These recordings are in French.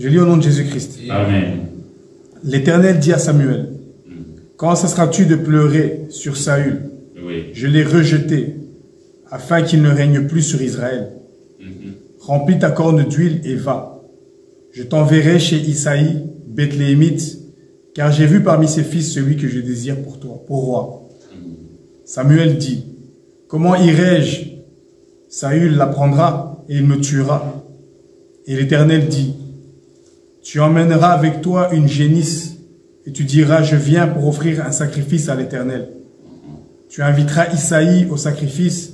Je lis au nom de Jésus-Christ. Amen. L'Éternel dit à Samuel, quand cesseras-tu de pleurer sur Saül? Oui. Je l'ai rejeté, afin qu'il ne règne plus sur Israël. Remplis ta corne d'huile et va. Je t'enverrai chez Isaïe, Bethléemite, car j'ai vu parmi ses fils celui que je désire pour toi, pour roi. Samuel dit, comment irai-je? Saül l'apprendra et il me tuera. Et l'Éternel dit, tu emmèneras avec toi une génisse et tu diras, je viens pour offrir un sacrifice à l'Éternel. Tu inviteras Isaïe au sacrifice,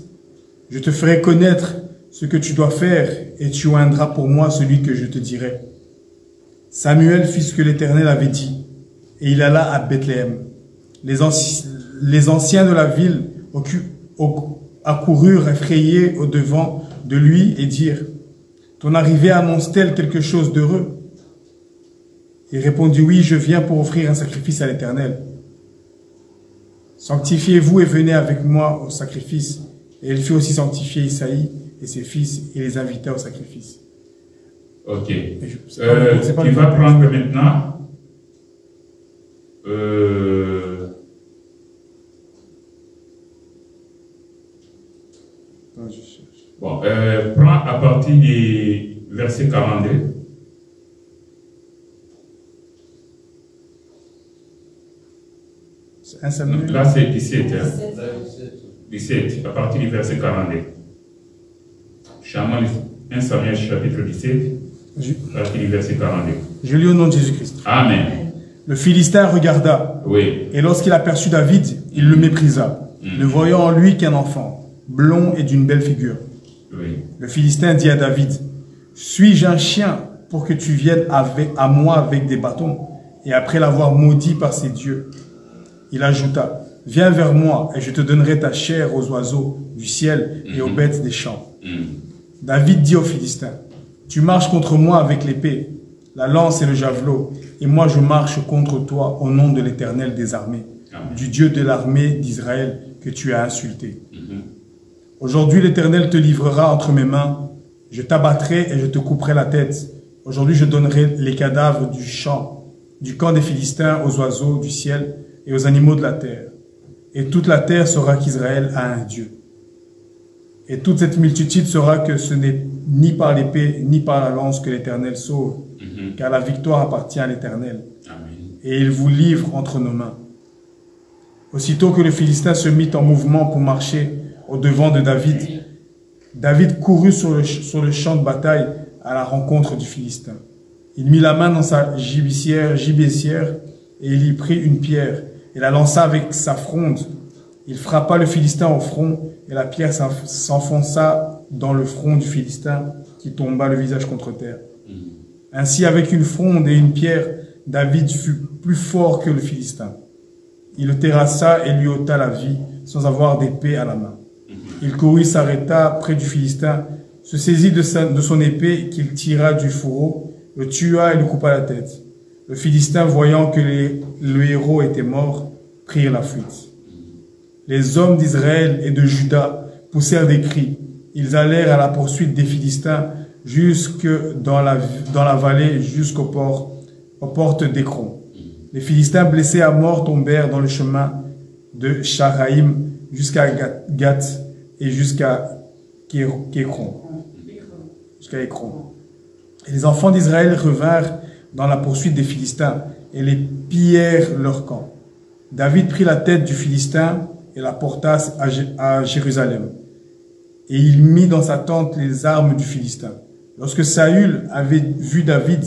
je te ferai connaître ce que tu dois faire et tu oindras pour moi celui que je te dirai. Samuel fit ce que l'Éternel avait dit et il alla à Bethléem. Les anciens de la ville accoururent effrayés au-devant de lui et dirent, ton arrivée annonce-t-elle quelque chose d'heureux? Il répondit, oui, je viens pour offrir un sacrifice à l'Éternel. Sanctifiez-vous et venez avec moi au sacrifice. Et il fit aussi sanctifier Isaïe et ses fils et les invita au sacrifice. Ok. Tu vas prendre maintenant bon, prends à partir du verset 42. Là, c'est 17. Hein? 17, à partir du verset 42. 1 Samuel chapitre 17, à partir du verset 42. Je lis au nom de Jésus-Christ. Amen. Le Philistin regarda, oui. Et lorsqu'il aperçut David, il le méprisa, ne voyant en lui qu'un enfant, blond et d'une belle figure. Oui. Le Philistin dit à David, suis-je un chien pour que tu viennes à moi avec des bâtons? Et après l'avoir maudit par ses dieux, il ajouta, viens vers moi et je te donnerai ta chair aux oiseaux du ciel et aux bêtes des champs. David dit aux Philistins, tu marches contre moi avec l'épée, la lance et le javelot, et moi je marche contre toi au nom de l'Éternel des armées, du Dieu de l'armée d'Israël que tu as insulté. Aujourd'hui l'Éternel te livrera entre mes mains, je t'abattrai et je te couperai la tête. Aujourd'hui je donnerai les cadavres du champ, du camp des Philistins aux oiseaux du ciel et aux animaux de la terre. Et toute la terre saura qu'Israël a un Dieu. Et toute cette multitude saura que ce n'est ni par l'épée, ni par la lance que l'Éternel sauve, car la victoire appartient à l'Éternel. Et il vous livre entre nos mains. Aussitôt que le Philistin se mit en mouvement pour marcher au-devant de David, David courut sur le champ de bataille à la rencontre du Philistin. Il mit la main dans sa gibecière et il y prit une pierre et la lança avec sa fronde. Il frappa le Philistin au front et la pierre s'enfonça dans le front du Philistin qui tomba le visage contre terre. Ainsi, avec une fronde et une pierre, David fut plus fort que le Philistin. Il le terrassa et lui ôta la vie sans avoir d'épée à la main. Il courut, s'arrêta près du Philistin, se saisit de son épée qu'il tira du fourreau, le tua et lui coupa la tête. Le Philistin, voyant que le héros était mort, prirent la fuite. Les hommes d'Israël et de Juda poussèrent des cris. Ils allèrent à la poursuite des Philistins jusque dans la vallée, jusqu'aux portes d'Écron. Les Philistins blessés à mort tombèrent dans le chemin de Sharaïm jusqu'à Gath et jusqu'à Écron. Et les enfants d'Israël revinrent dans la poursuite des Philistins et les pillèrent leur camp. David prit la tête du Philistin et la porta à Jérusalem. Et il mit dans sa tente les armes du Philistin. Lorsque Saül avait vu David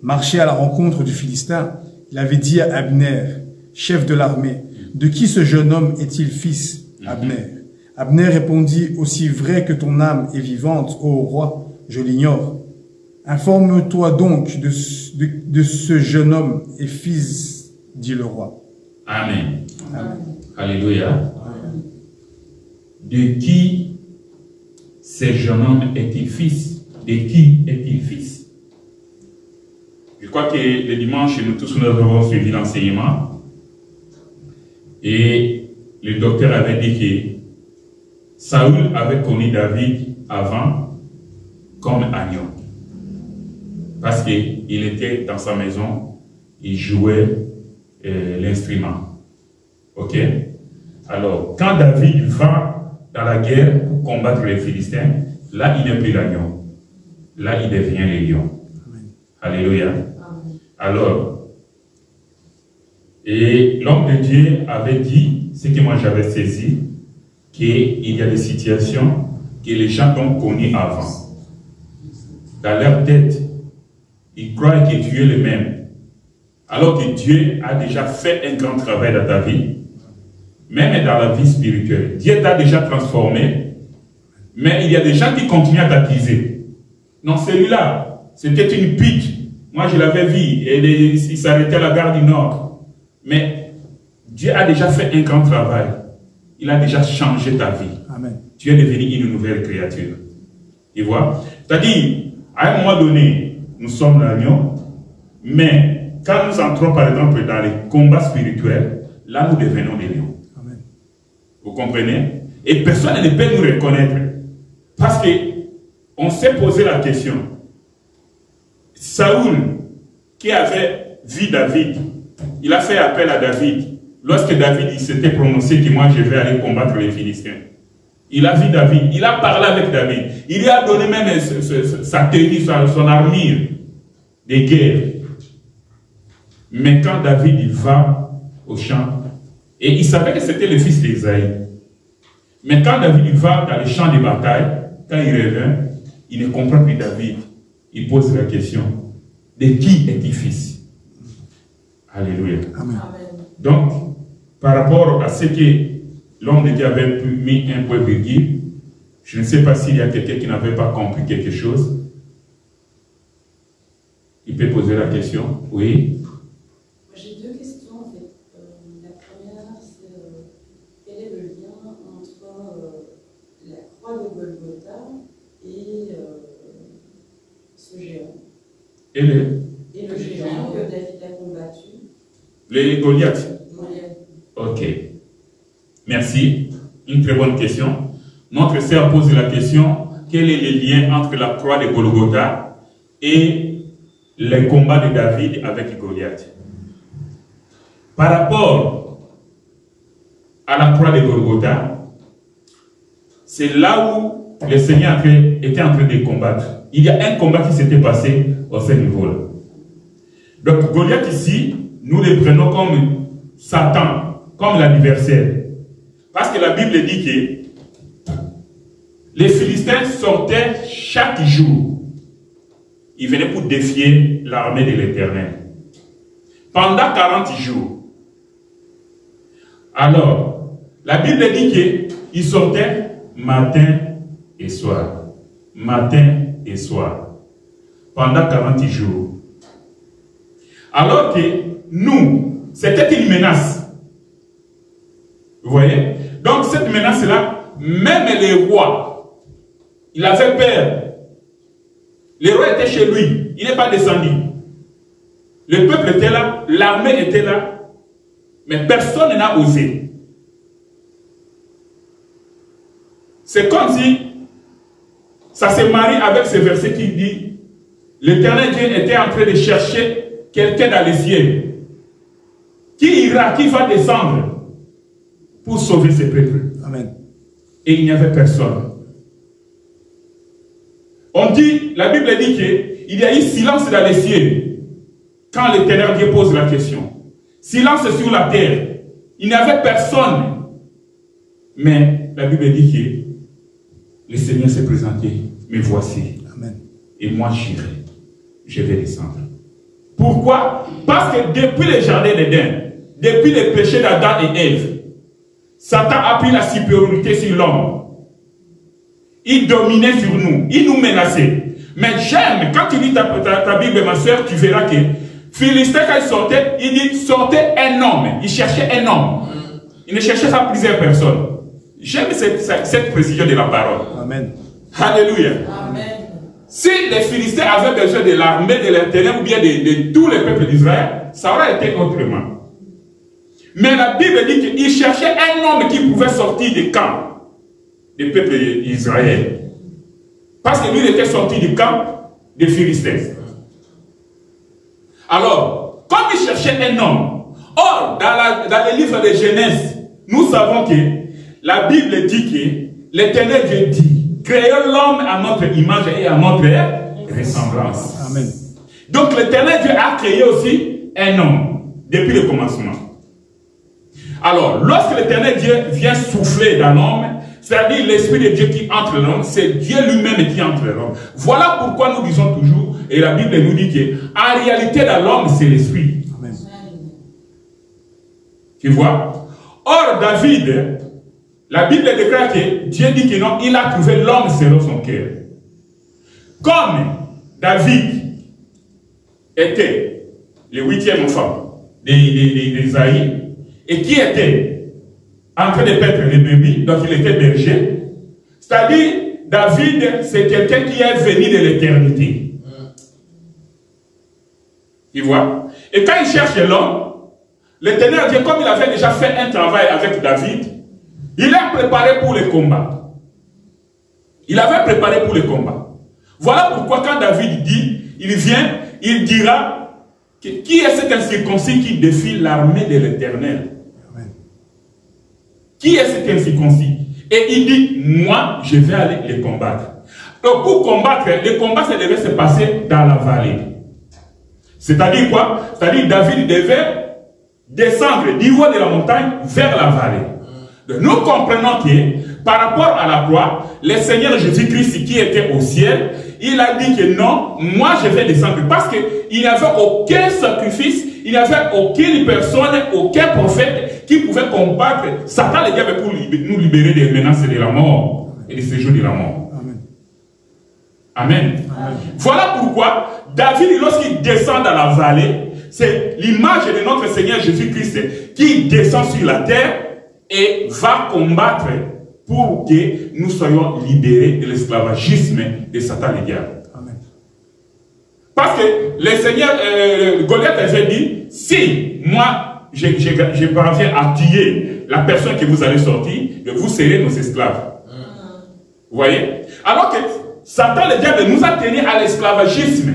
marcher à la rencontre du Philistin, il avait dit à Abner, chef de l'armée, « De qui ce jeune homme est-il fils, Abner ?» Abner répondit, « Aussi vrai que ton âme est vivante, ô roi, je l'ignore. Informe-toi donc de ce jeune homme et fils, dit le roi. » Amen. Amen. Alléluia. De qui ce jeune homme est-il fils? De qui est-il fils? Je crois que le dimanche, nous tous nous avons suivi l'enseignement. Et le docteur avait dit que Saül avait connu David avant comme agneau. parce qu'il était dans sa maison, il jouait l'instrument. Ok? Alors, quand David va dans la guerre pour combattre les Philistins, là, il n'est plus l'agneau. Là, il devient le lion. Alléluia. Amen. Alors, et l'homme de Dieu avait dit, ce que moi j'avais saisi, qu'il y a des situations que les gens ont connues avant. Dans leur tête, ils croient que Dieu est le même. Alors que Dieu a déjà fait un grand travail dans ta vie, même dans la vie spirituelle. Dieu t'a déjà transformé, mais il y a des gens qui continuent à t'accuser. Non, celui-là, c'était une pique. Moi, je l'avais vu, et il s'arrêtait à la gare du Nord. Mais Dieu a déjà fait un grand travail. Il a déjà changé ta vie. Amen. Tu es devenu une nouvelle créature. Tu vois? C'est-à-dire, à un moment donné, nous sommes l'agneau, mais quand nous entrons, par exemple, dans les combats spirituels, là, nous devenons des lions. Amen. Vous comprenez? Et personne ne peut nous reconnaître. Parce que on s'est posé la question. Saoul, qui avait vu David, il a fait appel à David. Lorsque David s'était prononcé que moi je vais aller combattre les Philistins. Il a vu David, il a parlé avec David. Il lui a donné même sa tenue, son armure de guerre. Mais quand David il va au champ, et il savait que c'était le fils d'Isaïe. Mais quand David il va dans le champ de bataille, quand il revient, il ne comprend plus David. Il pose la question, de qui est-il fils? Alléluia. Amen. Donc, par rapport à ce que l'homme de Dieu avait mis un point virgule, je ne sais pas s'il y a quelqu'un qui n'avait pas compris quelque chose. Il peut poser la question. Oui. J'ai deux questions en fait. La première, c'est quel est le lien entre la croix de Golgotha et ce géant? Et le géant que David a combattu. Les Goliath. Ok. Merci. Une très bonne question. Notre sœur pose la question, quel est le lien entre la croix de Golgotha et les combats de David avec Goliath? Par rapport à la croix de Golgotha, c'est là où le Seigneur était en train de combattre. Il y a un combat qui s'était passé au ce niveau-là. Donc Goliath ici, nous le prenons comme Satan, comme l'adversaire. Parce que la Bible dit que les Philistins sortaient chaque jour. Ils venaient pour défier l'armée de l'Éternel. Pendant 40 jours. Alors, la Bible dit qu'ils sortaient matin et soir. Matin et soir. Pendant 40 jours. Alors que nous, c'était une menace. Vous voyez? Donc cette menace-là, même les rois, il avait peur. Le roi était chez lui, il n'est pas descendu. Le peuple était là, l'armée était là, mais personne n'a osé. C'est comme si ça se marie avec ce verset qui dit l'Éternel Dieu était en train de chercher quelqu'un dans les cieux qui ira, qui va descendre pour sauver ses peuples. Amen. Et il n'y avait personne. On dit, la Bible dit qu'il y a eu silence dans les cieux quand l'Éternel Dieu pose la question. Silence sur la terre. Il n'y avait personne. Mais la Bible dit que le Seigneur s'est présenté. Me voici. Amen. Et moi j'irai. Je vais descendre. Pourquoi? Parce que depuis le jardin d'Éden, depuis le péché d'Adam et Ève, Satan a pris la supériorité sur l'homme. Il dominait sur nous. Il nous menaçait. Mais j'aime, quand tu lis ta Bible, ma soeur, tu verras que Philistin, quand il sortait, il dit, sortait un homme. Il cherchait un homme. Il ne cherchait pas plusieurs personnes. J'aime cette précision de la parole. Amen. Alléluia. Amen. Si les Philistins avaient besoin de l'armée de l'Éternel ou bien de tous les peuples d'Israël, ça aurait été autrement. Mais la Bible dit qu'il cherchait un homme qui pouvait sortir du camp des peuples d'Israël. Parce que lui, il était sorti du camp des Philistins. Alors, comme il cherchait un homme, or, dans les livres de Genèse, nous savons que la Bible dit que l'Éternel Dieu dit, créons l'homme à notre image et à notre ressemblance. Amen. Donc l'Éternel Dieu a créé aussi un homme depuis le commencement. Alors, lorsque l'Éternel Dieu vient souffler dans l'homme, c'est-à-dire l'Esprit de Dieu qui entre l'homme, c'est Dieu lui-même qui entre l'homme. Voilà pourquoi nous disons toujours, et la Bible nous dit qu'en réalité dans l'homme, c'est l'Esprit. Amen. Tu vois? Or, David, la Bible déclare que Dieu dit que non, il a trouvé l'homme selon son cœur. Comme David était le 8e enfant d'Ésaïe, et qui était en train de paître les brebis, donc il était berger. C'est-à-dire, David, c'est quelqu'un qui est venu de l'éternité. Tu vois? Et quand il cherche l'homme, l'Éternel Dieu, comme il avait déjà fait un travail avec David, il a préparé pour le combat. Il avait préparé pour le combat. Voilà pourquoi quand David dit, il vient, il dira, qui est cet incirconcis qui défie l'armée de l'Éternel? Qui est cet incirconcis? Et il dit, moi, je vais aller les combattre. Donc pour combattre, le combat, ça devait se passer dans la vallée. C'est-à-dire quoi? C'est-à-dire David devait descendre du haut de la montagne vers la vallée. Donc, nous comprenons que par rapport à la croix, le Seigneur Jésus-Christ qui était au ciel, il a dit que non, moi je vais descendre. Parce qu'il n'y avait aucun sacrifice, il n'y avait aucune personne, aucun prophète qui pouvait combattre Satan le diable pour nous libérer des menaces de la mort et des séjours de la mort. Amen. Amen. Amen. Voilà pourquoi David, lorsqu'il descend dans la vallée, c'est l'image de notre Seigneur Jésus-Christ qui descend sur la terre et va combattre pour que nous soyons libérés de l'esclavagisme de Satan le diable. Amen. Parce que le Seigneur, Goliath avait dit, si moi je parviens à tuer la personne que vous allez sortir, vous serez nos esclaves. Vous voyez? Alors que Satan le diable nous a tenus à l'esclavagisme.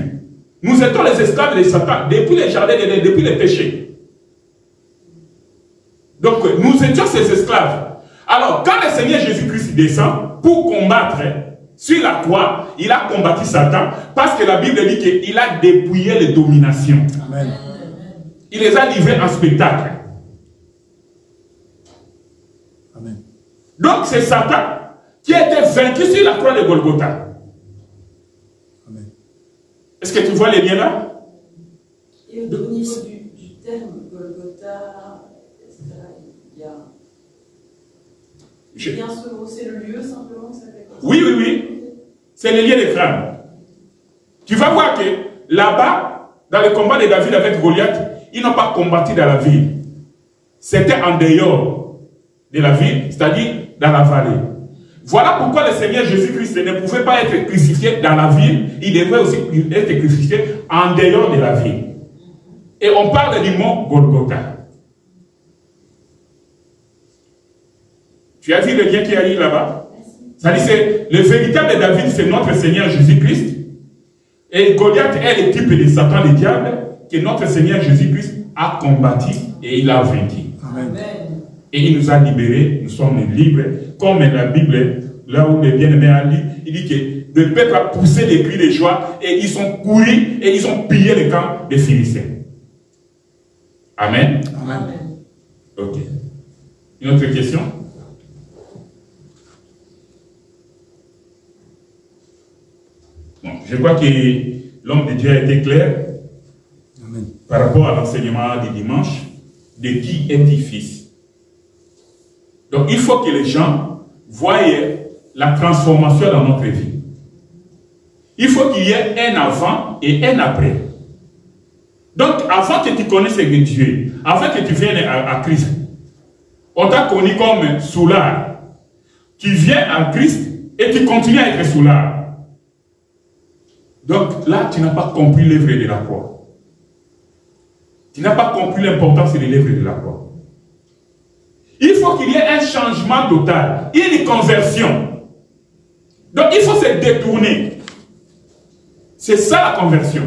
Nous étions les esclaves de Satan depuis les jardins, depuis les péchés. Donc nous étions ces esclaves. Alors quand le Seigneur Jésus-Christ descend pour combattre sur la croix, il a combattu Satan parce que la Bible dit qu'il a dépouillé les dominations. Amen. Il les a livrés en spectacle. Amen. Donc c'est Satan qui a été vaincu sur la croix de Golgotha. Amen. Est-ce que tu vois les liens là? Et au niveau du terme Golgotha, etc., il y a... C'est le lieu simplement que ça fait comme ça. Oui, oui, oui. C'est le lieu de crâne. Tu vas voir que là-bas, dans le combat de David avec Goliath, ils n'ont pas combattu dans la ville. C'était en dehors de la ville, c'est-à-dire dans la vallée. Voilà pourquoi le Seigneur Jésus-Christ ne pouvait pas être crucifié dans la ville, il devait aussi être crucifié en dehors de la ville. Et on parle du mont Golgotha. Tu as vu le lien qu'il y a eu là-bas? C'est-à-dire que le véritable David, c'est notre Seigneur Jésus-Christ. Et Goliath est le type de Satan, le diable, que notre Seigneur Jésus-Christ a combattu et il a vaincu. Amen. Et il nous a libérés, nous sommes libres. Comme la Bible, là où le bien-aimé a lu, il dit que le peuple a poussé des cris de joie et ils sont courus et ils ont pillé le camp des Philistins. Amen. Amen. Ok. Une autre question? Bon, je crois que l'homme de Dieu a été clair. Amen. Par rapport à l'enseignement du dimanche, de qui est-il fils? Donc il faut que les gens voient la transformation dans notre vie. Il faut qu'il y ait un avant et un après. Donc avant que tu connaisses Dieu, avant que tu viennes à Christ, on t'a connu comme soulard. Tu viens à Christ et tu continues à être soulard. Donc là, tu n'as pas compris l'œuvre de la croix. Tu n'as pas compris l'importance de l'œuvre de la croix. Il faut qu'il y ait un changement total, une conversion. Donc il faut se détourner. C'est ça la conversion.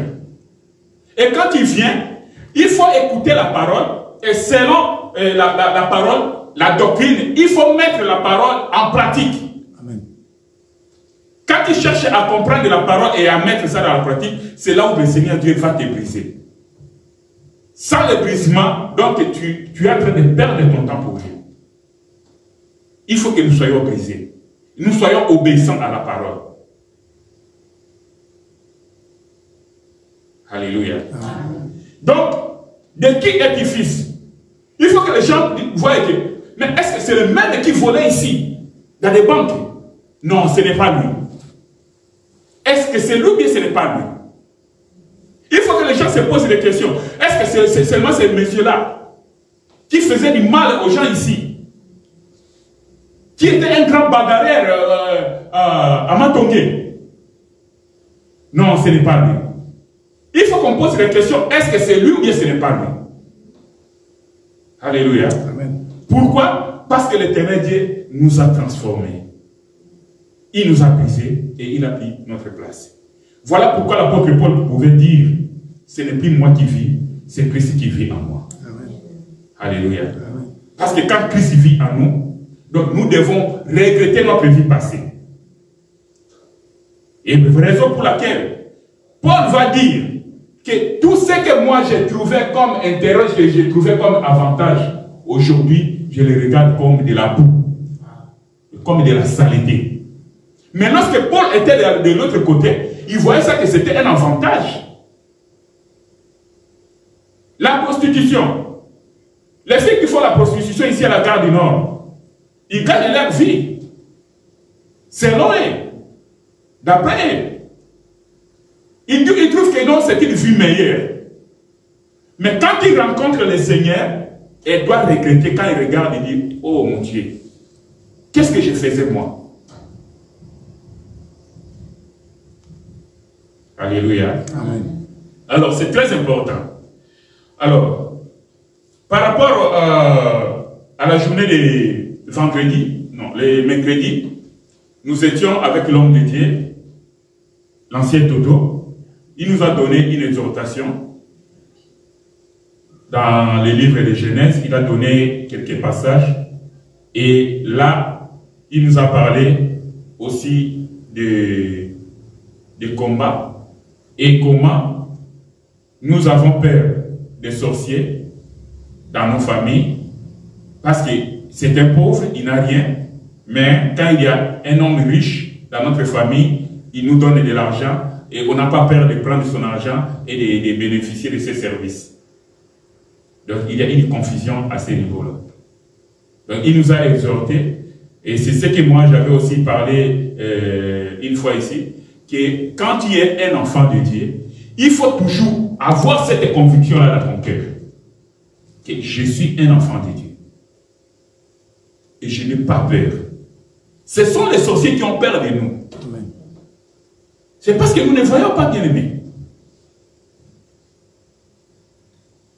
Et quand il vient, il faut écouter la parole. Et selon la parole, la doctrine, il faut mettre la parole en pratique. Amen. Quand tu cherches à comprendre la parole et à mettre ça dans la pratique, c'est là où le Seigneur Dieu va te briser. Sans le brisement, donc tu es en train de perdre ton temps pour Dieu. Il faut que nous soyons brisés. Nous soyons obéissants à la parole. Alléluia. Amen. Donc, de qui est-il fils? Il faut que les gens voient que, mais est-ce que c'est le même qui volait ici, dans les banques? Non, ce n'est pas lui. Est-ce que c'est lui ou bien ce n'est pas lui? Il faut que les gens se posent des questions. Est-ce que c'est seulement ces messieurs-là qui faisaient du mal aux gens ici? Qui était un grand bagarreur à Matongé? Non, ce n'est pas lui. Il faut qu'on pose la question, est-ce que c'est lui ou bien ce n'est pas lui? Alléluia. Amen. Pourquoi? Parce que l'Éternel Dieu nous a transformés. Il nous a brisés et il a pris notre place. Voilà pourquoi l'apôtre Paul pouvait dire, ce n'est plus moi qui vis, c'est Christ qui vit en moi. Amen. Alléluia. Amen. Parce que quand Christ vit en nous, donc nous devons regretter notre vie passée. Et raison pour laquelle Paul va dire que tout ce que moi j'ai trouvé comme intérêt, que j'ai trouvé comme avantage, aujourd'hui, je le regarde comme de la boue, comme de la saleté. Mais lorsque Paul était de l'autre côté, il voyait ça que c'était un avantage. La prostitution. Les filles qui font la prostitution ici à la gare du Nord, ils gagnent leur vie. C'est loin. D'après eux. Ils trouvent que non, c'est une vie meilleure. Mais quand ils rencontrent le Seigneur, ils doivent regretter quand ils regardent et disent, oh mon Dieu, qu'est-ce que je faisais moi? Alléluia. Amen. Alors, c'est très important. Alors, par rapport à la journée de vendredi, non, les mercredis, nous étions avec l'homme de Dieu, l'ancien Toto. Il nous a donné une exhortation. Dans les livres de Genèse, il a donné quelques passages. Et là, il nous a parlé aussi de combats et comment nous avons peur des sorciers dans nos familles. Parce que c'est un pauvre, il n'a rien. Mais quand il y a un homme riche dans notre famille, il nous donne de l'argent et on n'a pas peur de prendre son argent et de bénéficier de ses services. Donc il y a une confusion à ce niveau-là. Donc il nous a exhortés, et c'est ce que moi j'avais aussi parlé une fois ici, que quand tu es un enfant de Dieu, il faut toujours avoir cette conviction-là dans ton cœur, que je suis un enfant de Dieu. Et je n'ai pas peur. Ce sont les sorciers qui ont peur de nous. C'est parce que nous ne voyons pas bien aimés.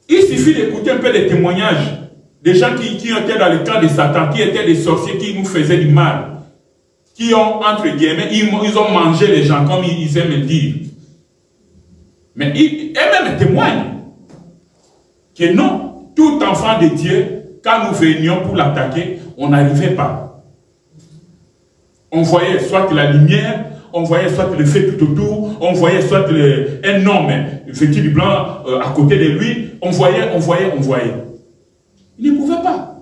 Il suffit d'écouter un peu les témoignages des gens qui étaient dans le camp de Satan, qui étaient des sorciers qui nous faisaient du mal, qui ont, entre guillemets, ils ont mangé les gens, comme ils aiment le dire. Mais eux-mêmes témoignent que non, tout enfant de Dieu, quand nous venions pour l'attaquer, on n'arrivait pas. On voyait soit la lumière, on voyait soit le feu tout autour, on voyait soit un homme vêtu du blanc à côté de lui, on voyait. Il ne pouvait pas.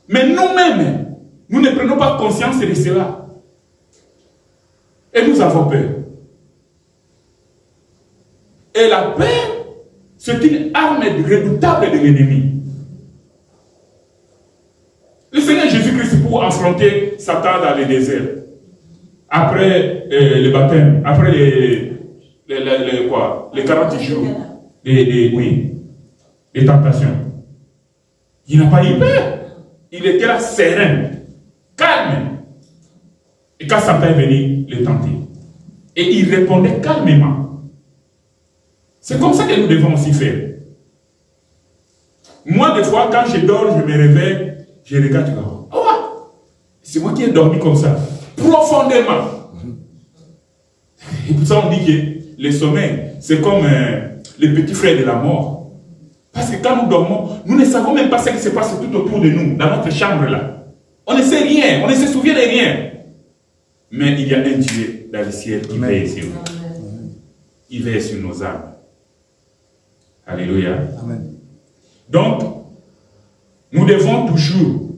Mais nous-mêmes, nous ne prenons pas conscience de cela. Et nous avons peur. Et la peur, c'est une arme redoutable de l'ennemi. Le Seigneur Jésus-Christ, pour affronter Satan dans le désert, après le baptême, après les 40 jours, les tentations, il n'a pas eu peur. Il était là serein, calme. Et quand Satan est venu le tenter, et il répondait calmement. C'est comme ça que nous devons aussi faire. Moi, des fois, quand je dors, je me réveille, je regarde, oh, c'est moi qui ai dormi comme ça, profondément. Et pour ça, on dit que le sommeil, c'est comme les petits frères de la mort. Parce que quand nous dormons, nous ne savons même pas ce qui se passe tout autour de nous, dans notre chambre là. On ne sait rien, on ne se souvient de rien. Mais il y a un Dieu dans le ciel qui veille sur nous. Il veille sur nos âmes. Alléluia. Amen. Donc, nous devons toujours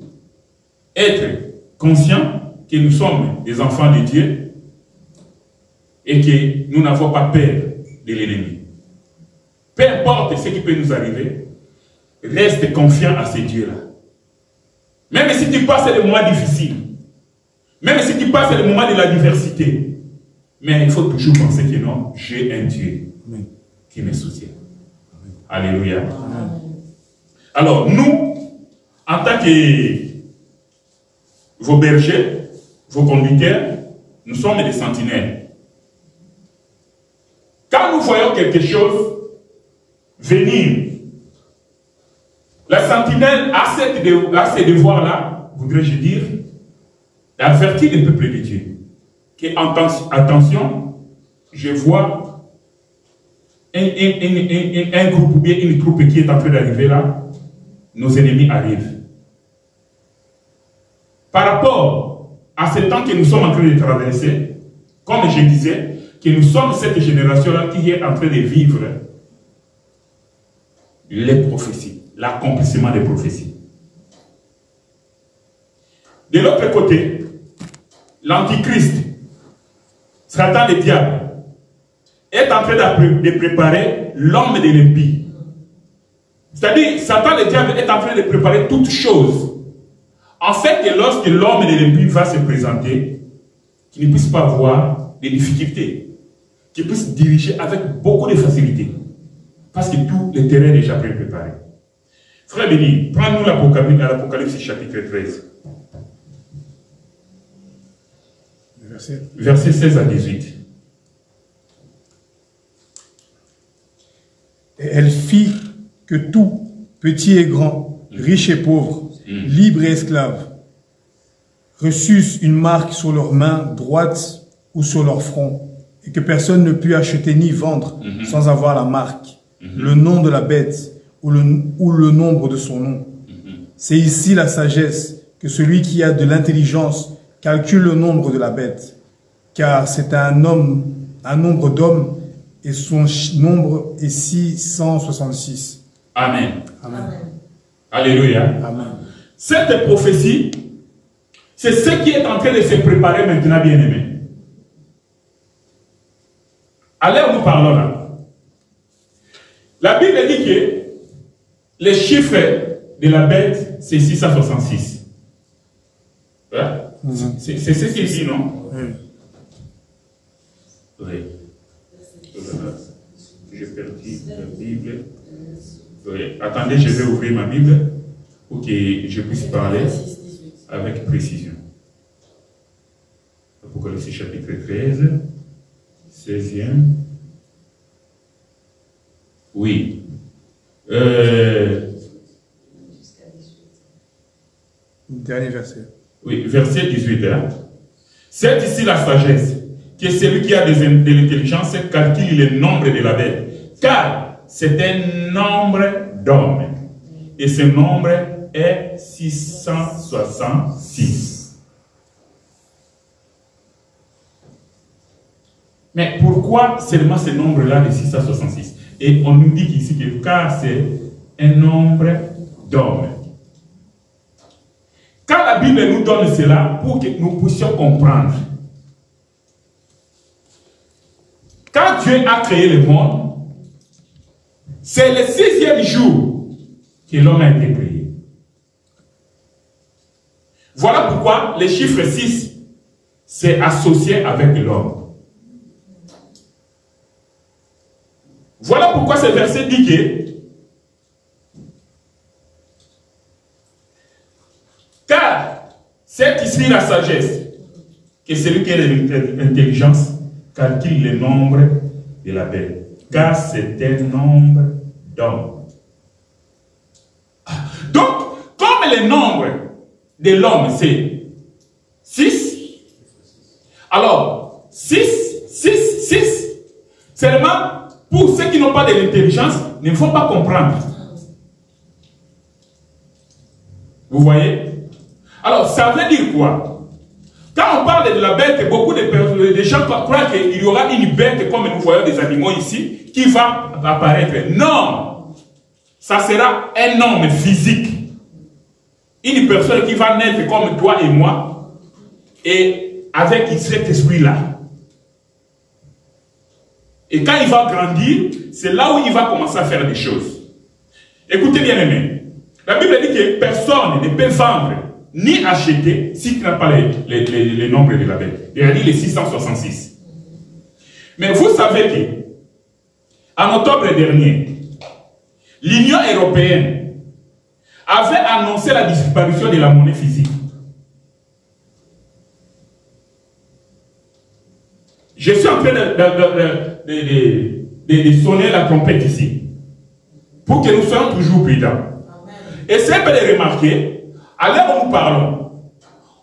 être conscients que nous sommes des enfants de Dieu et que nous n'avons pas peur de l'ennemi. Peu importe ce qui peut nous arriver, reste confiant à ce Dieu-là. Même si tu passes des moments difficiles, même si tu passes les moments de la diversité, mais il faut toujours penser que non, j'ai un Dieu qui me soutient. Alléluia. Amen. Alors, nous, en tant que vos bergers, vos conducteurs, nous sommes des sentinelles. Quand nous voyons quelque chose venir, la sentinelle a ces devoirs-là, voudrais-je dire, d'avertir le peuple de Dieu. Que, attention, je vois un groupe ou bien une troupe qui est en train d'arriver là, nos ennemis arrivent. Par rapport à ce temps que nous sommes en train de traverser, comme je disais, que nous sommes cette génération-là qui est en train de vivre les prophéties, l'accomplissement des prophéties. De l'autre côté, l'Antichrist, Satan le diable, est en train de préparer l'homme de l'impie. C'est-à-dire, Satan le diable est en train de préparer toutes choses. En fait, que lorsque l'homme de l'impie va se présenter, qu'il ne puisse pas avoir des difficultés, qu'il puisse diriger avec beaucoup de facilité. Parce que tout le terrain est déjà préparé. Frère béni, prends-nous l'Apocalypse chapitre 13. Verset 16 à 18. Et elle fit que tout, petit et grand, riche et pauvre, libre et esclave, reçussent une marque sur leur main droite ou sur leur front, et que personne ne put acheter ni vendre sans avoir la marque, le nom de la bête ou le nombre de son nom. C'est ici la sagesse, que celui qui a de l'intelligence calcule le nombre de la bête, car c'est un nombre d'hommes, et son nombre est 666. Amen. Amen. Alléluia. Amen. Cette prophétie, c'est ce qui est en train de se préparer maintenant, bien-aimés. À l'heure où nous parlons là, la Bible dit que les chiffres de la bête, c'est 666. Hein? C'est ce qu'il dit, non? Oui. J'ai perdu la Bible. Oui. Attendez, je vais ouvrir ma Bible pour que je puisse parler avec précision. Apocalypse chapitre 13, 16e. Oui. Dernier verset. Oui, verset 18. Hein? C'est ici la sagesse, que celui qui a de l'intelligence calcule le nombre de la bête, car c'est un nombre d'hommes, et ce nombre est 666. Mais pourquoi seulement ce nombre-là de 666? Et on nous dit ici que car c'est un nombre d'hommes. Quand la Bible nous donne cela, pour que nous puissions comprendre, quand Dieu a créé le monde, c'est le 6e jour que l'homme a été créé. Voilà pourquoi le chiffre 6 s'est associé avec l'homme. Voilà pourquoi ce verset dit que car c'est ici la sagesse, que celui qui a l'intelligence calcule le nombre de la bête, car c'est un nombre d'hommes. Donc, comme le nombre de l'homme c'est 6, alors 6, 6, 6, seulement pour ceux qui n'ont pas de l'intelligence, ne vont pas comprendre. Vous voyez? Alors, ça veut dire quoi? Quand on parle de la bête, beaucoup de gens croient qu'il y aura une bête, comme nous voyons des animaux ici, qui va apparaître. Non! Ça sera un homme physique. Une personne qui va naître comme toi et moi, et avec cet esprit-là. Et quand il va grandir, c'est là où il va commencer à faire des choses. Écoutez bien aimés, la Bible dit que personne ne peut vendre ni acheter si tu n'as pas les nombres de la bête. Il a dit les 666. Mais vous savez que, en octobre dernier, l'Union européenne avait annoncé la disparition de la monnaie physique. Je suis en train de sonner la trompette ici, pour que nous soyons toujours prudents. Et c'est peut le remarquer, à l'heure où nous parlons,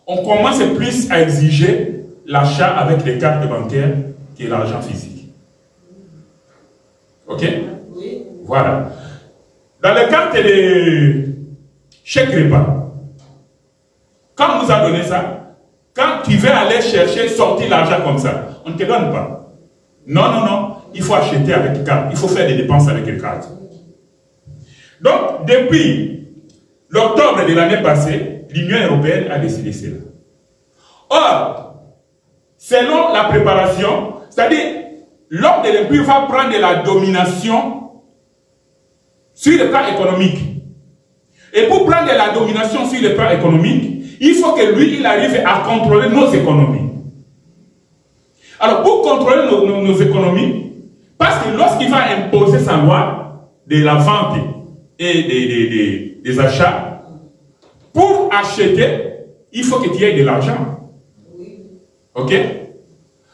on commence plus à exiger l'achat avec les cartes bancaires que l'argent physique. Ok? Oui. Voilà. Dans les cartes de chèque repas, quand on nous a donné ça, quand tu veux aller chercher, sortir l'argent comme ça, on ne te donne pas. Non, non, non. Il faut acheter avec carte. Il faut faire des dépenses avec les cartes. Donc, depuis l'octobre de l'année passée, l'Union européenne a décidé cela. Or, selon la préparation, c'est-à-dire, l'homme de l'Empire va prendre la domination sur le plan économique. Et pour prendre la domination sur le plan économique, il faut que lui, il arrive à contrôler nos économies. Alors, pour contrôler nos économies, parce que lorsqu'il va imposer sa loi de la vente et des achats, pour acheter, il faut que tu aies de l'argent. Ok?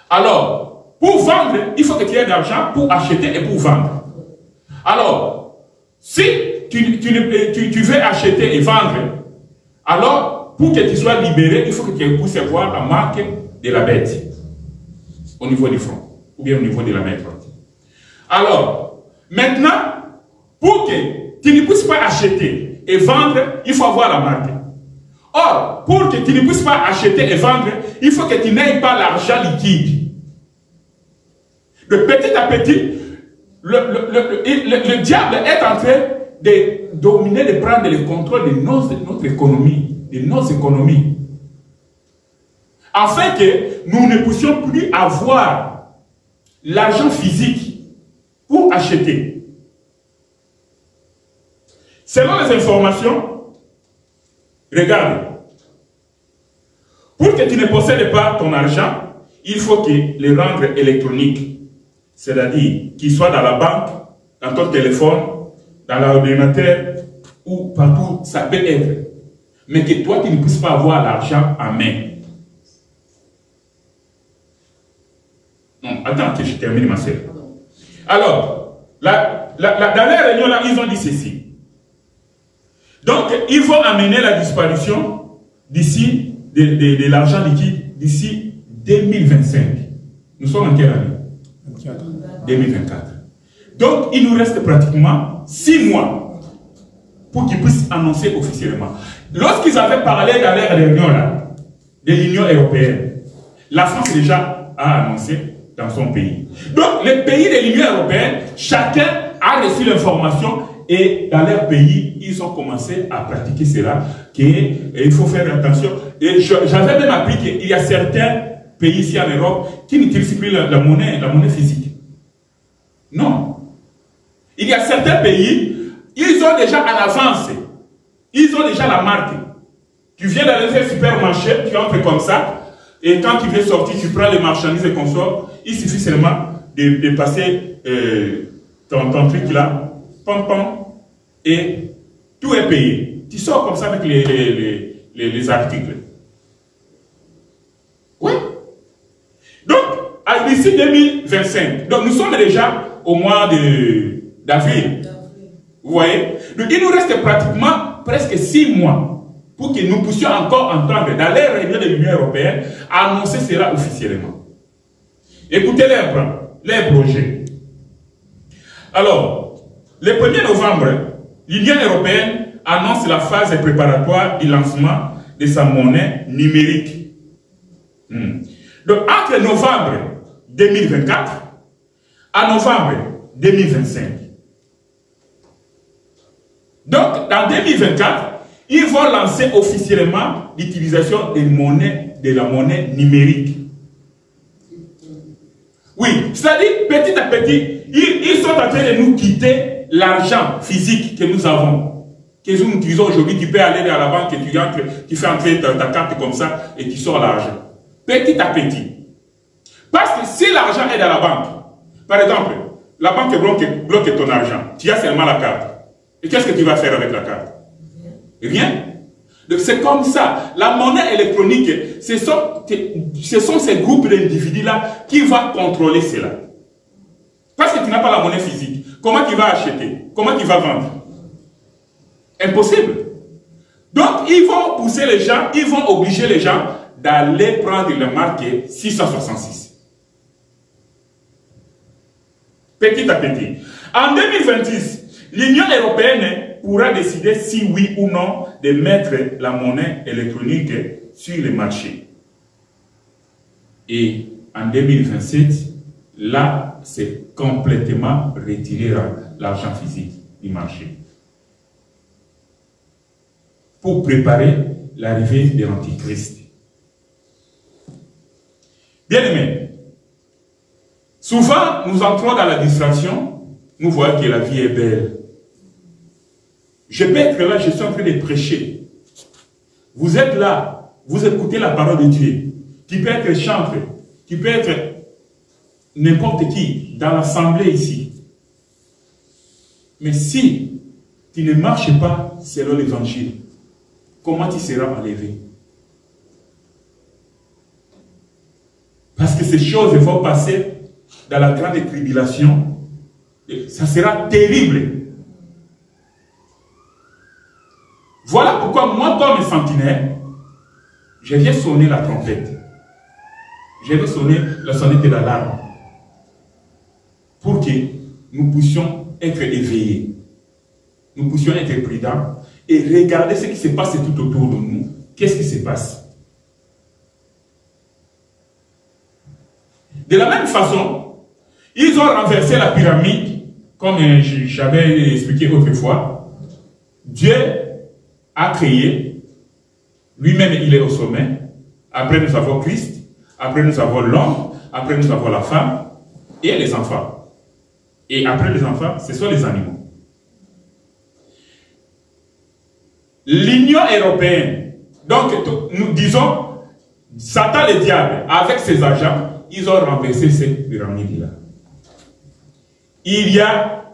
Alors, pour vendre, il faut que tu aies de l'argent pour acheter et pour vendre. Alors, si tu veux acheter et vendre, alors, pour que tu sois libéré, il faut que tu puisses voir la marque de la bête au niveau du front, ou bien au niveau de la main droite. Alors, maintenant, pour que tu ne puisses pas acheter et vendre, il faut avoir la marque. Or, pour que tu ne puisses pas acheter et vendre, il faut que tu n'aies pas l'argent liquide. De petit à petit, le diable est en train de dominer, de prendre le contrôle de notre économie, de nos économies. Afin que nous ne puissions plus avoir l'argent physique pour acheter. Selon les informations, regarde, pour que tu ne possèdes pas ton argent, il faut que le rendre électronique. C'est-à-dire qu'il soit dans la banque, dans ton téléphone, dans l'ordinateur, ou partout, ça peut être. Mais que toi, tu ne puisses pas avoir l'argent en main. Non, attends que je termine ma série. Alors, dans la réunion là, ils ont dit ceci. Donc, ils vont amener la disparition d'ici, de l'argent liquide, d'ici 2025. Nous sommes en quelle année? 2024. Donc, il nous reste pratiquement 6 mois pour qu'ils puissent annoncer officiellement. Lorsqu'ils avaient parlé dans la réunion là, de l'Union européenne, la France déjà a annoncé dans son pays. Donc, les pays de l'Union européenne, chacun a reçu l'information et dans leur pays, ils ont commencé à pratiquer cela, qu'il faut faire attention. Et j'avais même appris qu'il y a certains pays ici en Europe qui n'utilisent plus la monnaie physique. Non. Il y a certains pays, ils ont déjà en avance, ils ont déjà la marque. Tu viens dans un supermarché, tu entres comme ça, et quand tu veux sortir, tu prends les marchandises et consorts, il suffit seulement de passer ton truc là, pom pom, et tout est payé. Tu sors comme ça avec les articles. Oui. Donc, d'ici 2025, donc nous sommes déjà au mois d'avril. Vous voyez? Donc, il nous reste pratiquement presque 6 mois pour que nous puissions encore entendre dans les réunions de l'Union européenne annoncer cela officiellement. Écoutez les projets. Alors, le 1er novembre, l'Union européenne annonce la phase préparatoire du lancement de sa monnaie numérique. Donc, entre novembre 2024 à novembre 2025. Donc, dans 2024, ils vont lancer officiellement l'utilisation de la monnaie numérique. Oui, c'est-à-dire, petit à petit, ils sont en train de nous quitter l'argent physique que nous avons. Que nous utilisons aujourd'hui, tu peux aller à la banque et tu fais entrer ta carte comme ça et tu sors l'argent. Petit à petit. Parce que si l'argent est dans la banque, par exemple, la banque bloque ton argent, tu as seulement la carte. Et qu'est-ce que tu vas faire avec la carte? Rien. C'est comme ça. La monnaie électronique, ce sont ces groupes d'individus-là qui vont contrôler cela. Parce que tu n'as pas la monnaie physique. Comment tu vas acheter? Comment tu vas vendre? Impossible. Donc, ils vont pousser les gens, ils vont obliger les gens d'aller prendre le marque 666. Petit à petit. En 2026, l'Union européenne pourra décider si oui ou non de mettre la monnaie électronique sur le marché. Et en 2027, là, c'est complètement retiré l'argent physique du marché. Pour préparer l'arrivée de l'Antichrist. Bien aimé, souvent nous entrons dans la distraction, nous voyons que la vie est belle. Je peux être là, je suis en train de prêcher. Vous êtes là, vous écoutez la parole de Dieu. Tu peux être chantre, tu peux être n'importe qui dans l'assemblée ici. Mais si tu ne marches pas selon l'évangile, comment tu seras enlevé? Parce que ces choses vont passer dans la grande tribulation. Ça sera terrible. Voilà pourquoi moi, comme sentinelle, je viens sonner la trompette. Je vais sonner la sonnette de l'alarme. Pour que nous puissions être éveillés. Nous puissions être prudents et regarder ce qui se passe tout autour de nous. Qu'est-ce qui se passe? De la même façon, ils ont renversé la pyramide, comme j'avais expliqué autrefois. Dieu a créé, lui-même il est au sommet. Après nous avons Christ, après nous avons l'homme, après nous avons la femme et les enfants. Et après les enfants, ce sont les animaux. L'Union européenne, donc nous disons, Satan le diable, avec ses agents, ils ont renversé cette pyramide-là. Il y a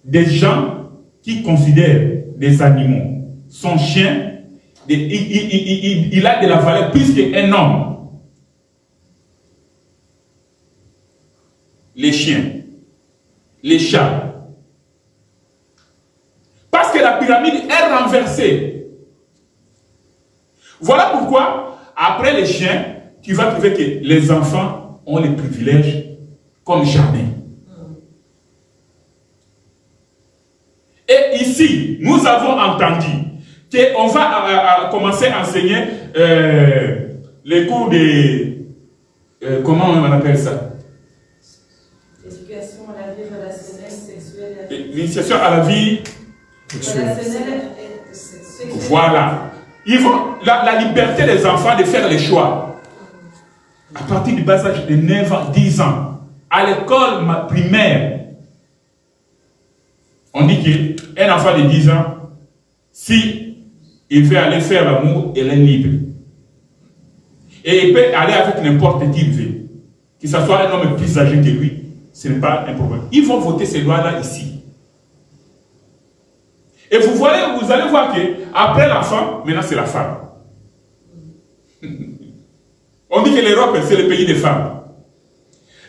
des gens qui considèrent des animaux, son chien, il a de la valeur plus qu'un homme. Les chiens, les chats. Parce que la pyramide est renversée. Voilà pourquoi, après les chiens, tu vas trouver que les enfants ont les privilèges comme jamais. Et ici, nous avons entendu qu'on va commencer à enseigner les cours de... comment on appelle ça? L'éducation à la vie relationnelle, sexuelle et affective. L'initiation à la vie relationnelle et sexuelle. Voilà. Ils vont, la liberté des enfants de faire les choix. À partir du bas âge de 9 ans, 10 ans, à l'école primaire, on dit qu'un enfant de 10 ans, si il veut aller faire l'amour, il est libre. Et il peut aller avec n'importe qui il veut. Que ce soit un homme plus âgé que lui, ce n'est pas un problème. Ils vont voter ces lois-là ici. Et vous allez voir qu'après l'enfant, maintenant c'est la femme. On dit que l'Europe, c'est le pays des femmes.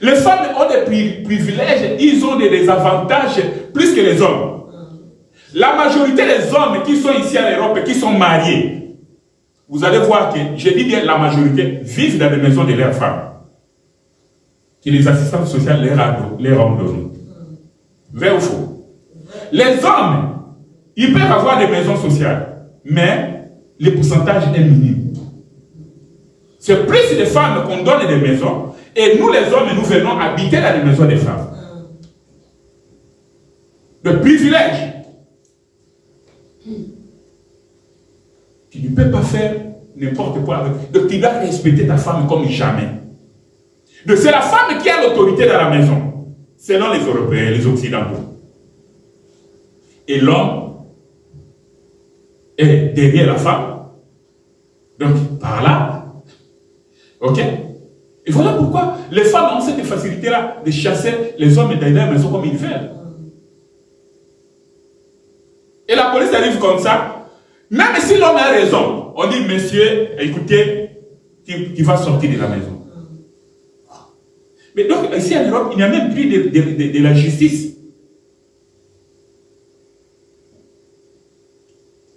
Les femmes ont des privilèges, ils ont des avantages plus que les hommes. La majorité des hommes qui sont ici en Europe, qui sont mariés, vous allez voir que, je dis bien la majorité, vivent dans les maisons de leurs femmes. Que les assistantes sociales leur ont donné. Vrai ou faux? Les hommes, ils peuvent avoir des maisons sociales, mais le pourcentage est minime. C'est plus de femmes qu'on donne des maisons, et nous les hommes, nous venons habiter dans les maisons des femmes. Le privilège. Tu ne peux pas faire n'importe quoi avec. Donc tu dois respecter ta femme comme jamais. Donc c'est la femme qui a l'autorité dans la maison, selon les Européens, les Occidentaux. Et l'homme est derrière la femme. Donc par là, ok? Et voilà pourquoi les femmes ont cette facilité-là de chasser les hommes dans la maison comme ils veulent. Et la police arrive comme ça. Même si l'homme a raison, on dit, monsieur, écoutez, tu vas sortir de la maison. Mais donc, ici en Europe, il n'y a même plus de la justice.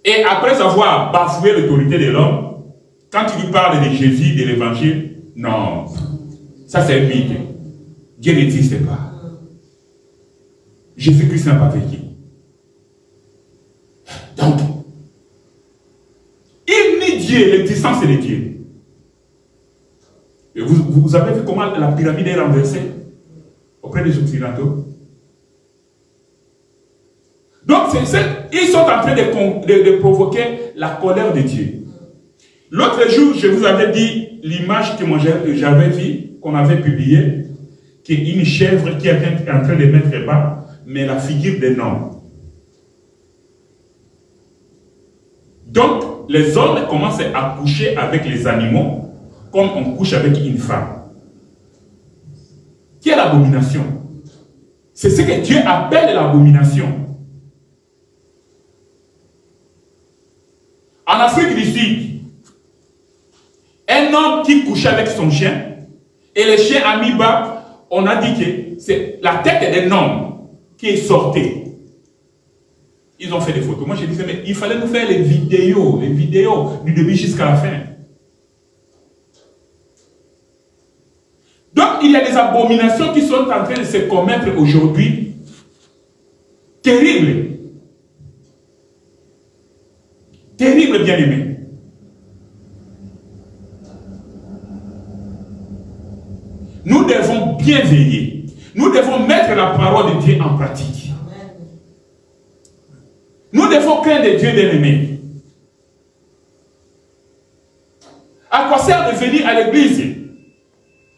Et après avoir bafoué l'autorité de l'homme, quand tu lui parles de Jésus, de l'évangile, non, ça c'est un mythe. Dieu n'existe pas. Jésus-Christ n'a pas vécu. Donc, il nie Dieu, l'existence de Dieu. Et vous avez vu comment la pyramide est renversée auprès des Occidentaux? Donc, ils sont en train de provoquer la colère de Dieu. L'autre jour, je vous avais dit l'image que j'avais vue, qu'on avait publiée, qui est une chèvre qui est en train de mettre bas, mais la figure d'un homme. Donc, les hommes commencent à coucher avec les animaux comme on couche avec une femme. Qui est l'abomination? C'est ce que Dieu appelle l'abomination. En Afrique du Sud, un homme qui couchait avec son chien, et le chien a mis bas, on a dit que c'est la tête d'un homme qui est sortie. Ils ont fait des photos. Moi, je disais, mais il fallait nous faire les vidéos du début jusqu'à la fin. Donc, il y a des abominations qui sont en train de se commettre aujourd'hui. Terribles. Terribles, bien-aimés. Nous devons bien veiller. Nous devons mettre la parole de Dieu en pratique. Nous devons craindre Dieu bien-aimé. À quoi sert de venir à l'église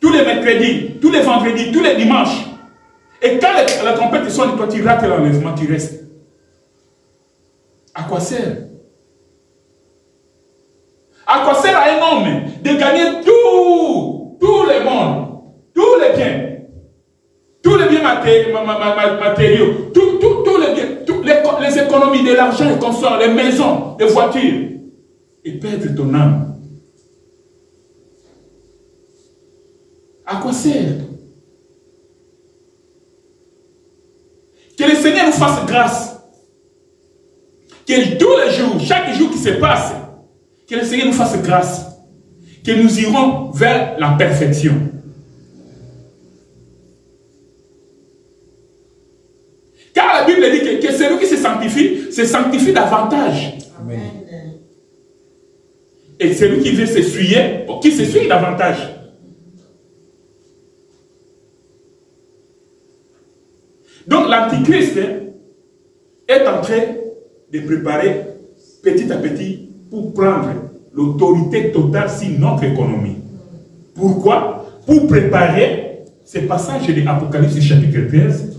tous les mercredis, tous les vendredis, tous les dimanches, et quand la trompette sonne, toi tu rates l'enlèvement, tu restes. À quoi sert? À quoi sert à un homme de gagner tout le monde, tous les biens matériaux, tous les biens, les économies, de l'argent, les consorts, les maisons, les voitures, et perdre ton âme? À quoi sert? Que le Seigneur nous fasse grâce. Que tous les jours, chaque jour qui se passe, que le Seigneur nous fasse grâce. Que nous irons vers la perfection. Car la Bible dit que celui qui se sanctifie davantage. Amen. Et celui qui veut s'essuyer, qui s'essuie davantage. Donc l'Antichrist est en train de préparer petit à petit pour prendre l'autorité totale sur notre économie. Pourquoi? Pour préparer ce passage de l'Apocalypse chapitre 13,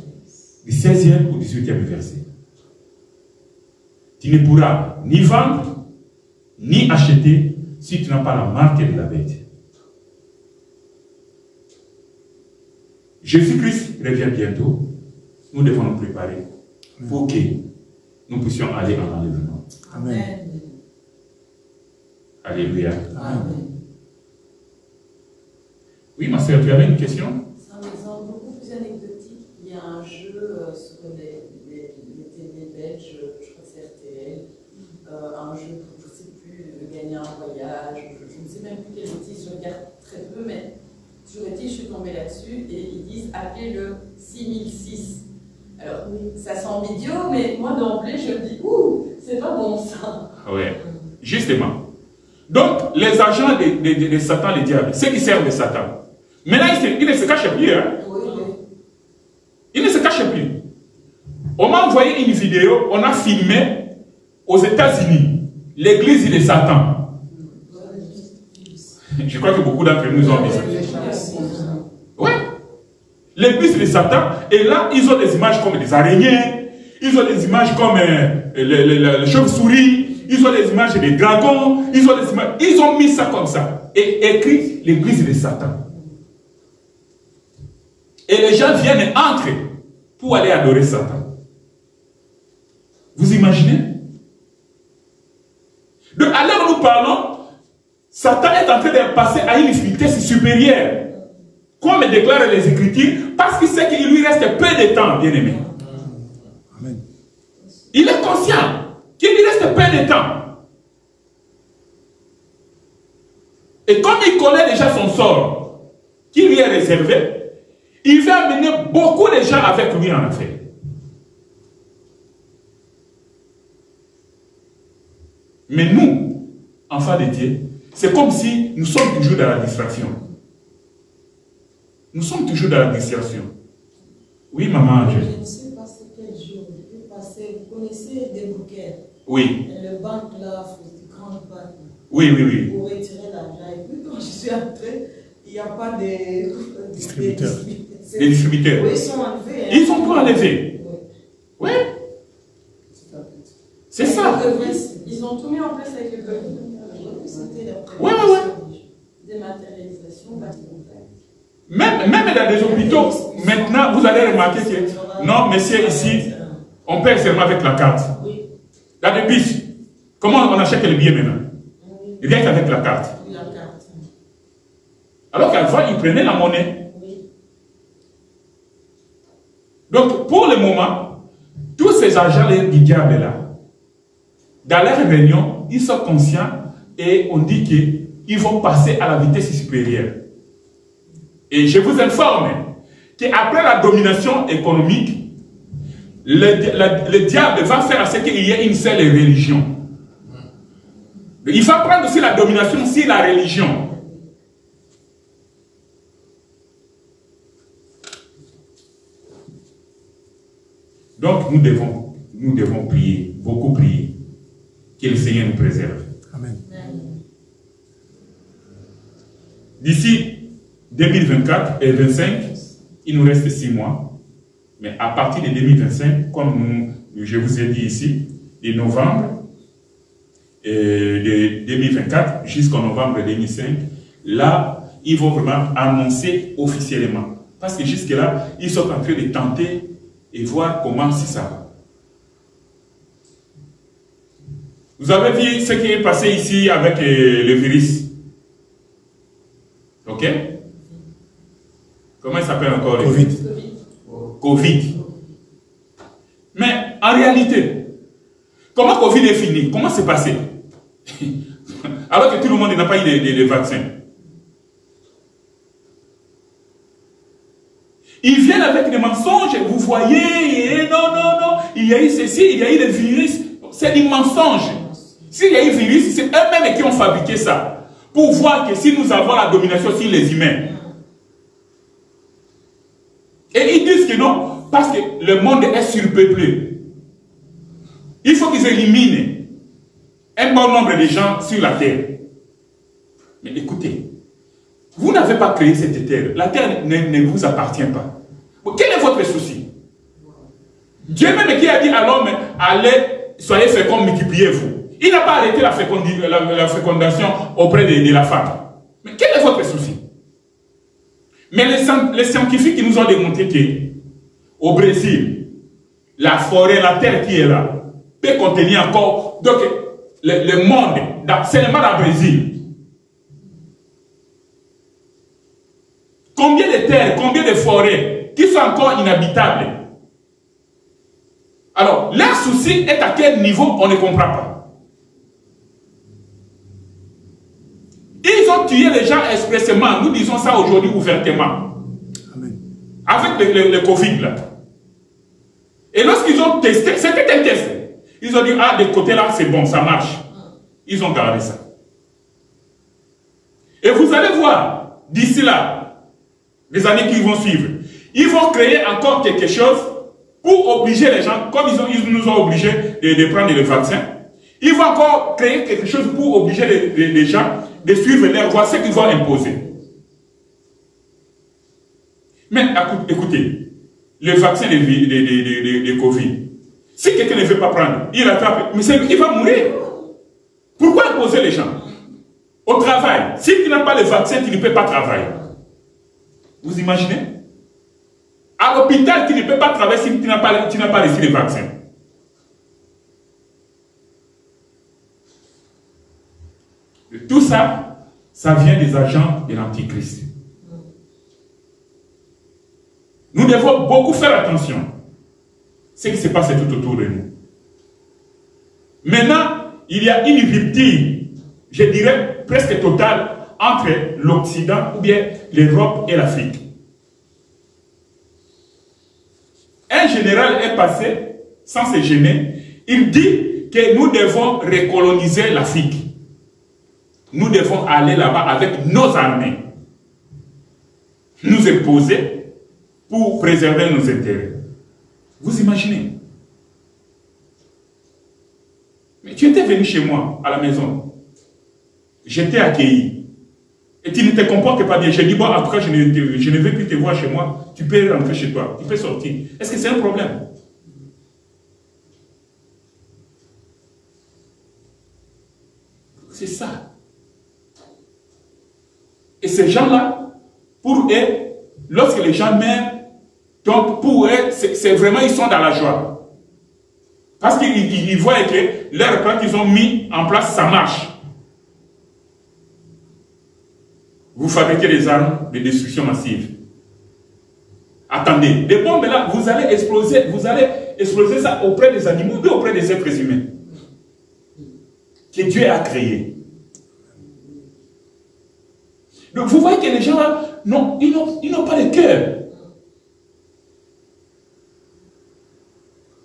du 16e au 18e verset. Tu ne pourras ni vendre, ni acheter si tu n'as pas la marque de la bête. Jésus-Christ revient bientôt. Nous devons nous préparer pour que nous puissions aller en enlèvement. Amen. Alléluia. Amen. Oui, ma soeur, tu avais une question? C'est un exemple beaucoup plus anecdotique. Il y a un jeu sur les télé belges, je crois que c'est RTL, un jeu, je ne sais plus, de gagner un voyage, je ne sais même plus quel outil, je regarde très peu, mais toujours est-il, je suis tombée là-dessus, et ils disent appelez le 6006. Alors, ça sent idiot, mais moi d'emblée, je me dis, ouh, c'est pas bon ça. Oui, justement. Donc, les agents de Satan, les diables, ceux qui servent de Satan, maintenant, ils ne se cachent plus. Hein? Ils ne se cachent plus. On m'a envoyé une vidéo, on a filmé aux États-Unis l'église de Satan. Je crois que beaucoup d'entre nous ont vu ça. Oui. L'église de Satan, et là, ils ont des images comme des araignées, ils ont des images comme les chauves-souris, ils ont des images des dragons, ils ont mis ça comme ça, et écrit l'église de Satan. Et les gens viennent entrer pour aller adorer Satan. Vous imaginez? Donc, à l'heure où nous parlons, Satan est en train de passer à une vitesse supérieure. Comme déclarent les Écritures, parce qu'il sait qu'il lui reste peu de temps, bien-aimé. Il est conscient qu'il lui reste peu de temps. Et comme il connaît déjà son sort, qui lui est réservé, il va amener beaucoup de gens avec lui en affaire. Mais nous, enfants de Dieu, c'est comme si nous sommes toujours dans la distraction. Nous sommes toujours dans la distraction. Oui, maman. Je ne sais pas quel jour. Je peux passer. Vous connaissez des bouquets? Oui. Le banque là, des grandes banques. Oui, oui, oui. Pour retirer l'argent. Et puis quand je suis entrée, il n'y a pas de distributeurs. Les distributeurs. Oui, ils sont enlevés. Hein. Ils sont tous enlevés. Oui. C'est ça. Ils ont tout mis en place avec le Covid. Oui, oui, oui. Dématérialisation, pas de contact. Même dans des hôpitaux, maintenant, vous allez remarquer que, non, monsieur, ici, on paie seulement avec la carte. Dans des bus, comment on achète le billet maintenant? Rien qu'avec la carte. Alors qu'avant, ils prenaient la monnaie. Donc, pour le moment, tous ces agents du diable là, dans leur réunion, ils sont conscients et on dit qu'ils vont passer à la vitesse supérieure. Et je vous informe qu'après la domination économique, le diable va faire à ce qu'il y ait une seule religion. Il va prendre aussi la domination sur la religion. Donc nous devons prier, beaucoup prier, que le Seigneur nous préserve. Amen. D'ici 2024 et 2025, il nous reste 6 mois. Mais à partir de 2025, comme je vous ai dit ici, de novembre de 2024 jusqu'en novembre 2005, là, ils vont vraiment annoncer officiellement. Parce que jusque-là, ils sont en train de tenter et voir comment si ça va. Vous avez vu ce qui est passé ici avec le virus. Ok? Comment il s'appelle encore? Covid. Covid. Mais en réalité, comment Covid est fini? Comment c'est passé? Alors que tout le monde n'a pas eu de vaccin. Ils viennent avec des mensonges, vous voyez, non, il y a eu ceci, il y a eu le virus. C'est des mensonges. S'il y a eu virus, c'est eux-mêmes qui ont fabriqué ça. Pour voir que si nous avons la domination sur les humains. Et ils disent que non, parce que le monde est surpeuplé. Il faut qu'ils éliminent un bon nombre de gens sur la terre. Mais écoutez, vous n'avez pas créé cette terre. La terre ne vous appartient pas. Quel est votre souci? Dieu même qui a dit à l'homme, allez, soyez féconds, multipliez-vous. Il n'a pas arrêté la fécondation auprès de la femme. Mais quel est votre souci? Mais les scientifiques qui nous ont démontré qu'au Brésil, la forêt, la terre qui est là, peut contenir encore. Donc, le monde, seulement dans le Brésil. Combien de terres, combien de forêts qui sont encore inhabitables? Alors, leur souci est à quel niveau, on ne comprend pas. Ils ont tué les gens expressément. Nous disons ça aujourd'hui ouvertement. Amen. Avec le Covid là. Et lorsqu'ils ont testé, c'était un test. Ils ont dit, ah, de côté là, c'est bon, ça marche. Ils ont gardé ça. Et vous allez voir, d'ici là, les années qui vont suivre, ils vont créer encore quelque chose pour obliger les gens, comme ils nous ont obligés de prendre le vaccin. Ils vont encore créer quelque chose pour obliger les gens de suivre leur voie, ce qu'ils vont imposer. Mais écoutez, le vaccin de Covid, si quelqu'un ne veut pas prendre, il attrape, mais il va mourir. Pourquoi imposer les gens? Au travail, si tu n'as pas le vaccin, tu ne peux pas travailler. Vous imaginez? À l'hôpital, tu ne peux pas travailler si tu n'as pas reçu le vaccin. Tout ça, ça vient des agents de l'Antichrist. Nous devons beaucoup faire attention à ce qui se passe tout autour de nous. Maintenant, il y a une rupture, je dirais presque totale, entre l'Occident ou bien l'Europe et l'Afrique. Un général est passé, sans se gêner, il dit que nous devons recoloniser l'Afrique. Nous devons aller là-bas avec nos armées, nous imposer pour préserver nos intérêts. Vous imaginez? Mais tu étais venu chez moi, à la maison. J'étais accueilli. Et tu ne te comportes pas bien. J'ai dit, bon, en tout cas, je ne veux plus te voir chez moi. Tu peux rentrer chez toi. Tu peux sortir. Est-ce que c'est un problème? C'est ça. Et ces gens-là, pour eux, lorsque les gens meurent, donc pour eux, c'est vraiment, ils sont dans la joie. Parce qu'ils voient que leur plan qu'ils ont mis en place, ça marche. Vous fabriquez des armes de destruction massive. Attendez, des bombes là, vous allez exploser ça auprès des animaux ou auprès des êtres humains que Dieu a créés. Donc vous voyez que les gens là, non, ils n'ont pas de cœur.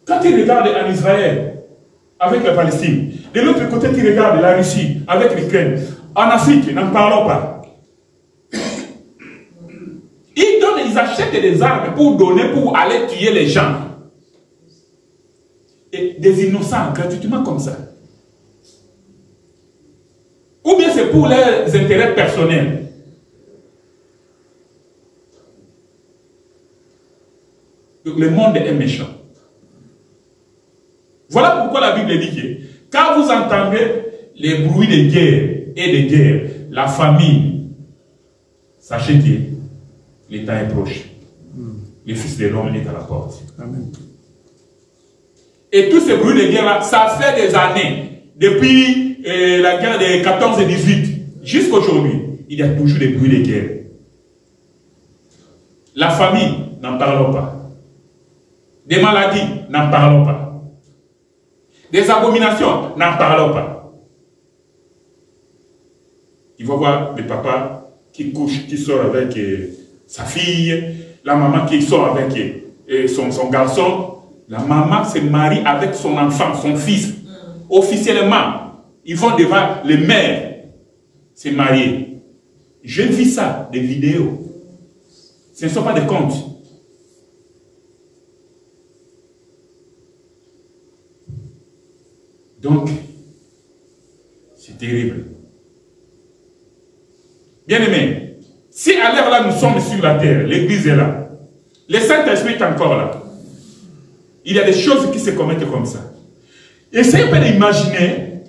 Quand tu regardes en Israël avec la Palestine, de l'autre côté tu regardes la Russie avec l'Ukraine, en Afrique, n'en parlons pas. Ils achètent des armes pour donner, pour aller tuer les gens. Et des innocents, gratuitement comme ça. Ou bien c'est pour leurs intérêts personnels. Donc le monde est méchant. Voilà pourquoi la Bible dit que quand vous entendez les bruits de guerre et de guerre, la famine, sachez que l'État est proche. Le Fils de l'homme est à la porte. Amen. Et tous ces bruits de guerre-là, ça fait des années. Depuis la guerre de 14 et 18, jusqu'à aujourd'hui, il y a toujours des bruits de guerre. La famine, n'en parlons pas. Des maladies, n'en parlons pas. Des abominations, n'en parlons pas. Il va voir le papa qui couche, qui sort avec sa fille, la maman qui sort avec son garçon, la maman se marie avec son enfant, son fils. Officiellement, ils vont devant les mères se marier. Je vis ça, des vidéos. Ce ne sont pas des contes. Donc, c'est terrible. Bien aimé, si à l'heure là nous sommes sur la terre, l'église est là, le Saint-Esprit est encore là, il y a des choses qui se commettent comme ça. Essayez un peu d'imaginer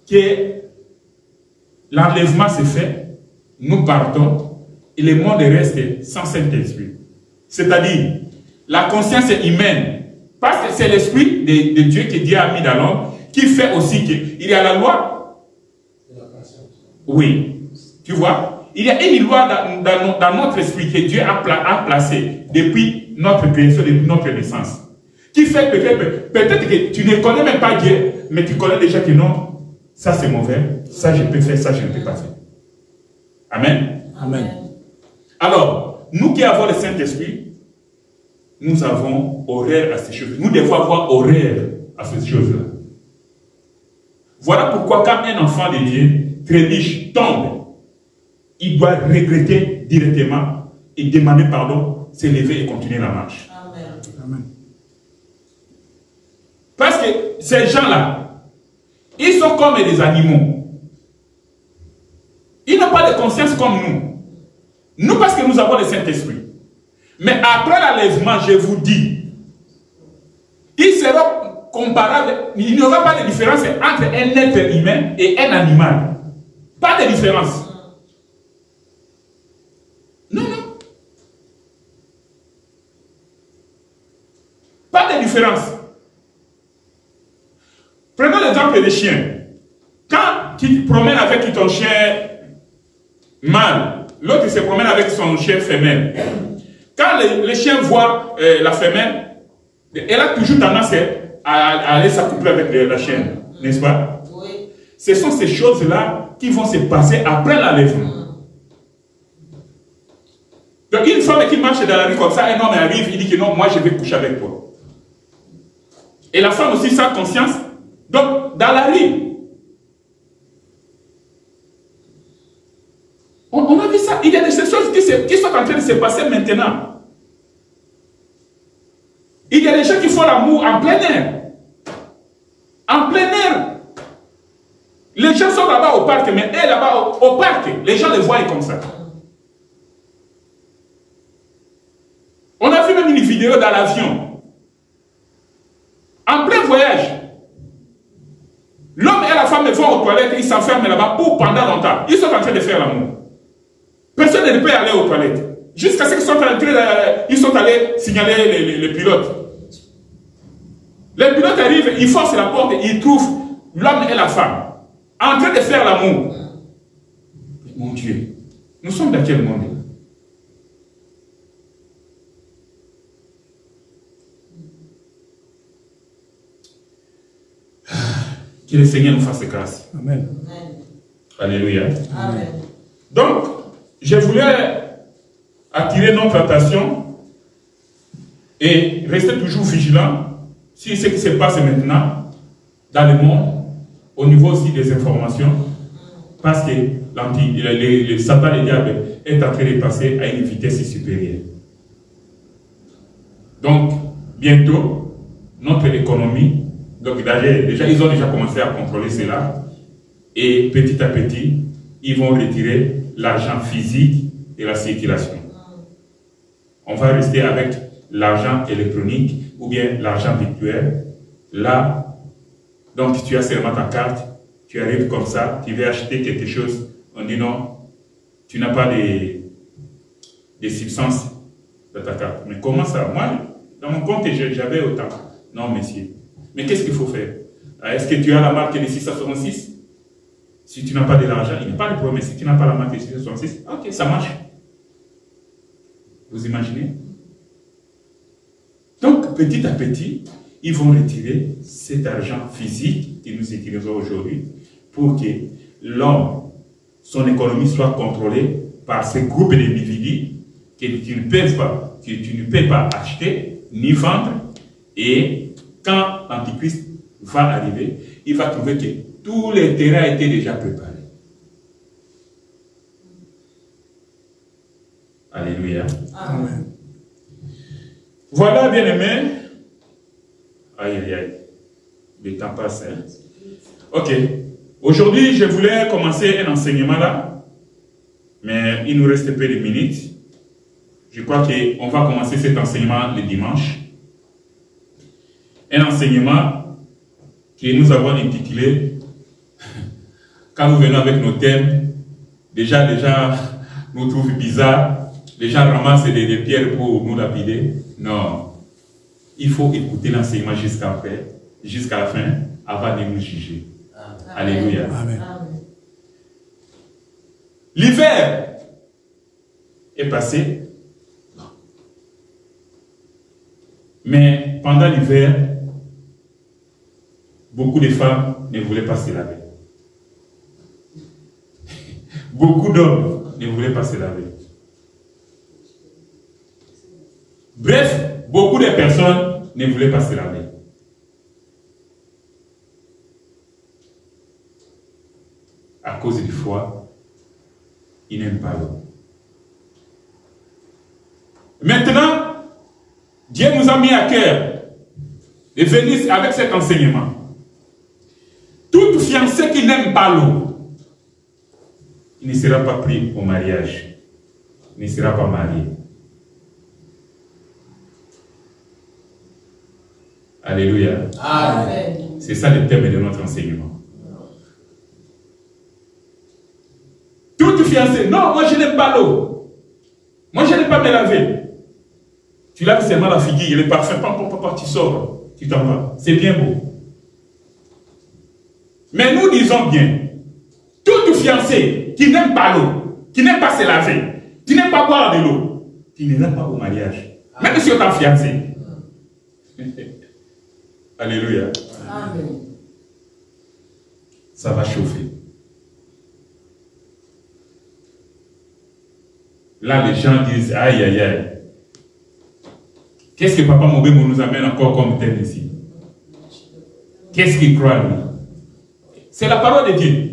que l'enlèvement se fait, nous partons, et le monde reste sans Saint-Esprit. C'est-à-dire, la conscience humaine, parce que c'est l'Esprit de Dieu que Dieu a mis dans l'homme, qui fait aussi qu'il y a la loi. Oui, tu vois. Il y a une loi dans notre esprit que Dieu a placée depuis notre création, depuis notre naissance. Qui fait peut-être que tu ne connais même pas Dieu, mais tu connais déjà que non, ça c'est mauvais, ça je peux faire, ça je ne peux pas faire. Amen. Amen. Alors, nous qui avons le Saint-Esprit, nous avons horreur à ces choses. Nous devons avoir horreur à ces choses-là. Voilà pourquoi quand un enfant de Dieu trébuche, tombe, il doit regretter directement et demander pardon, s'élever et continuer la marche. Amen. Amen. Parce que ces gens-là, ils sont comme des animaux. Ils n'ont pas de conscience comme nous. Nous, parce que nous avons le Saint-Esprit. Mais après l'enlèvement, je vous dis, ils seront comparables. Il n'y aura pas de différence entre un être humain et un animal. Pas de différence. Non, non. Pas de différence. Prenons l'exemple des chiens. Quand tu te promènes avec ton chien mâle, l'autre se promène avec son chien femelle. Quand le chien voit la femelle, elle a toujours tendance à aller s'accoupler avec la chienne, n'est-ce pas? Oui. Ce sont ces choses-là qui vont se passer après l'enlèvement. Donc une femme qui marche dans la rue comme ça, un homme arrive, il dit que non, moi je vais coucher avec toi. Et la femme aussi sans conscience, donc dans la rue. On a vu ça. Il y a des choses qui sont en train de se passer maintenant. Il y a des gens qui font l'amour en plein air. En plein air. Les gens sont là-bas au parc, mais eux là-bas au parc, les gens les voient comme ça. On a vu même une vidéo dans l'avion. En plein voyage. L'homme et la femme vont aux toilettes, ils s'enferment là-bas pour pendant longtemps. Ils sont en train de faire l'amour. Personne ne peut aller aux toilettes. Jusqu'à ce qu'ils sont allés signaler les pilotes. Les pilotes arrivent, ils forcent la porte et ils trouvent l'homme et la femme en train de faire l'amour. Mon Dieu, nous sommes dans quel monde? Que le Seigneur nous fasse grâce. Amen. Alléluia. Amen. Donc, je voulais attirer notre attention et rester toujours vigilant sur ce qui se passe maintenant dans le monde, au niveau aussi des informations, parce que le Satan, le diable, est en train de passer à une vitesse supérieure. Donc, bientôt, notre économie, donc déjà, ils ont déjà commencé à contrôler cela, et petit à petit, ils vont retirer l'argent physique de la circulation. On va rester avec l'argent électronique ou bien l'argent virtuel. Là, donc tu as seulement ta carte, tu arrives comme ça, tu veux acheter quelque chose, on dit non, tu n'as pas de substances dans ta carte. Mais comment ça? Moi, dans mon compte, j'avais autant. Non, monsieur. Mais qu'est-ce qu'il faut faire? Est-ce que tu as la marque de 666? Si tu n'as pas de l'argent, il n'y a pas de problème. Si tu n'as pas la marque de 666, ok, ça marche. Vous imaginez? Donc, petit à petit, ils vont retirer cet argent physique que nous utilisons aujourd'hui pour que l'homme, son économie soit contrôlée par ce groupe d'individus que tu ne peux pas acheter ni vendre. Et quand l'Antichrist va arriver, il va trouver que tous les terrains étaient déjà préparés. Alléluia. Amen. Voilà, bien-aimés. Aïe, aïe, aïe. Le temps passe. Hein? Ok. Aujourd'hui, je voulais commencer un enseignement là. Mais il nous reste peu de minutes. Je crois qu'on va commencer cet enseignement le dimanche. Un enseignement que nous avons intitulé quand nous venons avec nos thèmes, déjà nous trouvent bizarre, les gens ramassent des pierres pour nous lapider. Non, il faut écouter l'enseignement jusqu'à la fin, avant de nous juger. Amen. Alléluia. Amen. L'hiver est passé, mais pendant l'hiver, beaucoup de femmes ne voulaient pas se laver. Beaucoup d'hommes ne voulaient pas se laver. Bref, beaucoup de personnes ne voulait pas se laver. À cause du foie, il n'aime pas l'eau. Maintenant, Dieu nous a mis à cœur de venir avec cet enseignement. Toute fiancée qui n'aime pas l'eau, il ne sera pas pris au mariage. Il ne sera pas marié. Alléluia. Amen. C'est ça le thème de notre enseignement. Toute fiancée, non, moi je n'aime pas l'eau. Moi je n'aime pas me laver. Tu laves seulement la figure, il est parfait, papa, tu sors, tu t'en vas. C'est bien beau. Mais nous disons bien, toute fiancée qui n'aime pas l'eau, qui n'aime pas se laver, qui n'aime pas boire de l'eau, qui n'ira pas au mariage. Même si on t'a fiancé. Alléluia. Amen. Ça va chauffer. Là, les gens disent, aïe, aïe, aïe. Qu'est-ce que Papa Mobembo nous amène encore comme thème ici? Qu'est-ce qu'il croit, lui? C'est la parole de Dieu.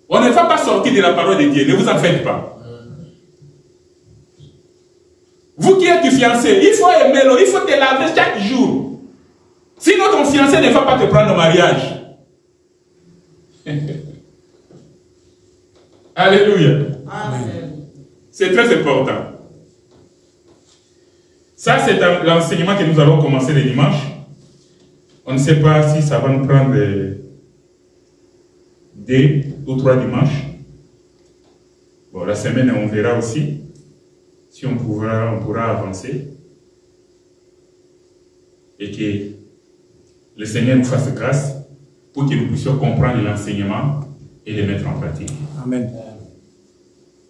On ne va pas sortir de la parole de Dieu, ne vous en faites pas. Vous qui êtes fiancé, il faut aimer l'eau, il faut te laver chaque jour. Sinon ton fiancé ne va pas te prendre au mariage. Alléluia. Amen. C'est très important. Ça, c'est l'enseignement que nous allons commencer le dimanche. On ne sait pas si ça va nous prendre 2 ou 3 dimanches. Bon, la semaine, on verra aussi si on pourra avancer. Et que le Seigneur nous fasse grâce pour que nous puissions comprendre l'enseignement et le mettre en pratique. Amen.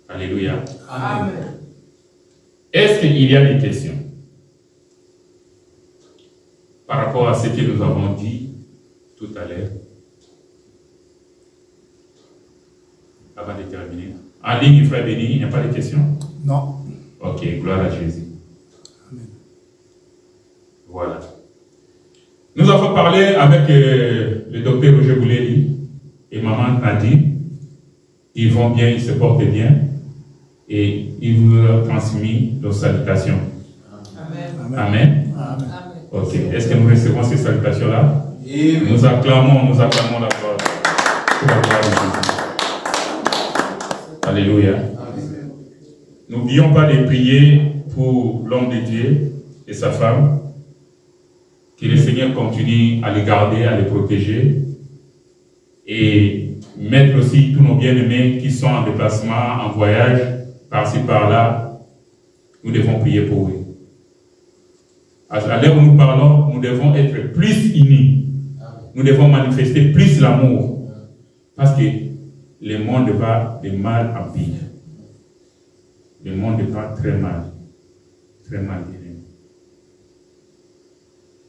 Alléluia. Amen. Est-ce qu'il y a des questions par rapport à ce que nous avons dit tout à l'heure? Avant de terminer. En ligne, frère béni, il n'y a pas de questions? Non. Ok, gloire à Jésus. Amen. Voilà. Nous avons parlé avec le docteur Roger Bouleli et maman Nadine. Ils vont bien, ils se portent bien. Et ils vous ont transmis nos salutations. Amen. Amen. Amen. Ok. Est-ce que nous recevons ces salutations-là? Nous acclamons la gloire. Pour la gloire de Jésus. Alléluia. N'oublions pas de prier pour l'homme de Dieu et sa femme. Que le Seigneur continue à les garder, à les protéger. Et mettre aussi tous nos bien-aimés qui sont en déplacement, en voyage, par-ci, par-là. Nous devons prier pour eux. À l'heure où nous parlons, nous devons être plus unis. Nous devons manifester plus l'amour. Parce que le monde va de mal en pire. Le monde va très mal. Très mal.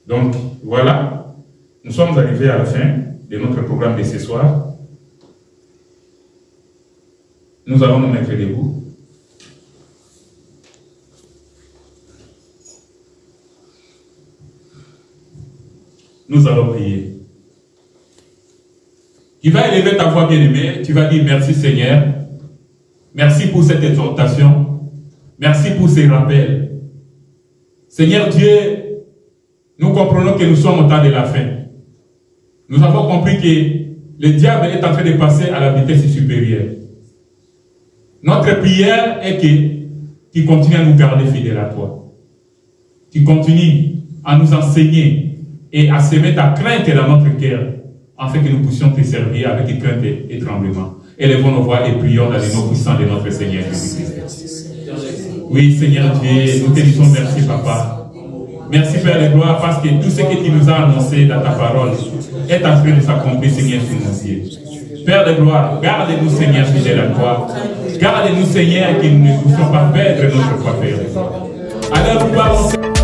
Donc, voilà. Nous sommes arrivés à la fin de notre programme de ce soir. Nous allons nous mettre debout. Nous allons prier. Tu vas élever ta voix bien-aimée. Tu vas dire merci Seigneur. Merci pour cette exhortation. Merci pour ces rappels. Seigneur Dieu, nous comprenons que nous sommes au temps de la fin. Nous avons compris que le diable est en train de passer à la vitesse supérieure. Notre prière est que tu continues à nous garder fidèles à toi. Tu continues à nous enseigner et à semer ta crainte dans notre cœur, afin que nous puissions te servir avec crainte et tremblement. Élevons nos voix et prions dans les noms puissants de notre Seigneur Jésus-Christ. Oui, Seigneur Dieu, nous te disons merci, Papa. Merci, Père de gloire, parce que tout ce que tu nous as annoncé dans ta parole est en train de s'accomplir, Seigneur, sous nos yeux. Père de gloire, garde-nous, Seigneur, fidèles à toi. Garde-nous, Seigneur, que nous ne puissions pas perdre notre foi, Père. Alors, nous parlons.